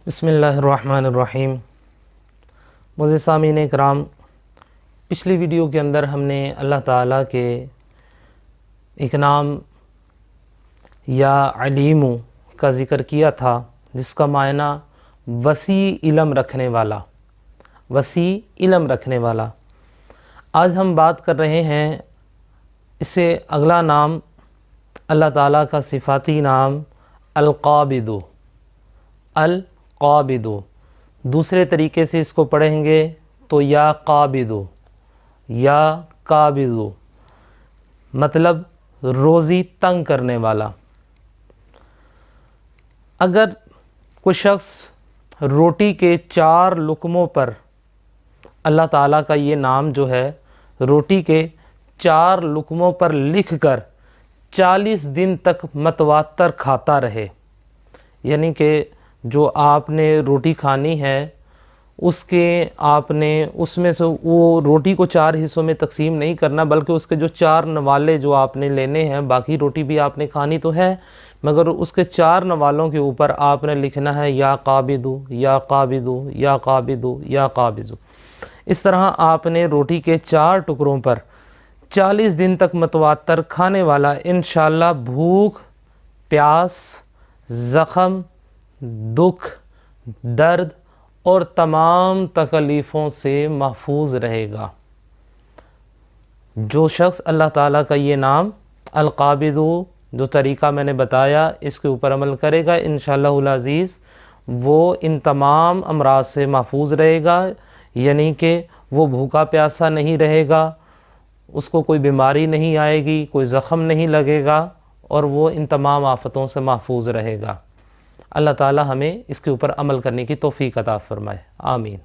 بسم اللہ الرحمن الرحیم۔ معزز سامعین اکرام، پچھلی ویڈیو کے اندر ہم نے اللہ تعالیٰ کے ایک نام یا علیم کا ذکر کیا تھا، جس کا معنی وسیع علم رکھنے والا، وسیع علم رکھنے والا۔ آج ہم بات کر رہے ہیں اس سے اگلا نام اللہ تعالیٰ کا صفاتی نام القابض، القابض۔ دوسرے طریقے سے اس کو پڑھیں گے تو یا قابض، یا قابض، مطلب روزی تنگ کرنے والا۔ اگر کوئی شخص روٹی کے 4 لقموں پر، اللہ تعالیٰ کا یہ نام جو ہے روٹی کے 4 لقموں پر لکھ کر 40 دن تک متواتر کھاتا رہے، یعنی کہ جو آپ نے روٹی کھانی ہے آپ نے اس میں سے وہ روٹی کو 4 حصوں میں تقسیم نہیں کرنا، بلکہ اس کے جو 4 نوالے جو آپ نے لینے ہیں، باقی روٹی بھی آپ نے کھانی تو ہے، مگر اس کے 4 نوالوں کے اوپر آپ نے لکھنا ہے یا قابض، یا قابض، یا قابض، یا قابض۔ اس طرح آپ نے روٹی کے 4 ٹکڑوں پر 40 دن تک متواتر کھانے والا انشاءاللہ بھوک، پیاس، زخم، دکھ، درد اور تمام تکلیفوں سے محفوظ رہے گا۔ جو شخص اللہ تعالیٰ کا یہ نام القابض، جو طریقہ میں نے بتایا، اس کے اوپر عمل کرے گا انشاءاللہ العزیز، وہ ان تمام امراض سے محفوظ رہے گا، یعنی کہ وہ بھوکا پیاسا نہیں رہے گا، اس کو کوئی بیماری نہیں آئے گی، کوئی زخم نہیں لگے گا، اور وہ ان تمام آفتوں سے محفوظ رہے گا۔ اللہ تعالی ہمیں اس کے اوپر عمل کرنے کی توفیق عطا فرمائے، آمین۔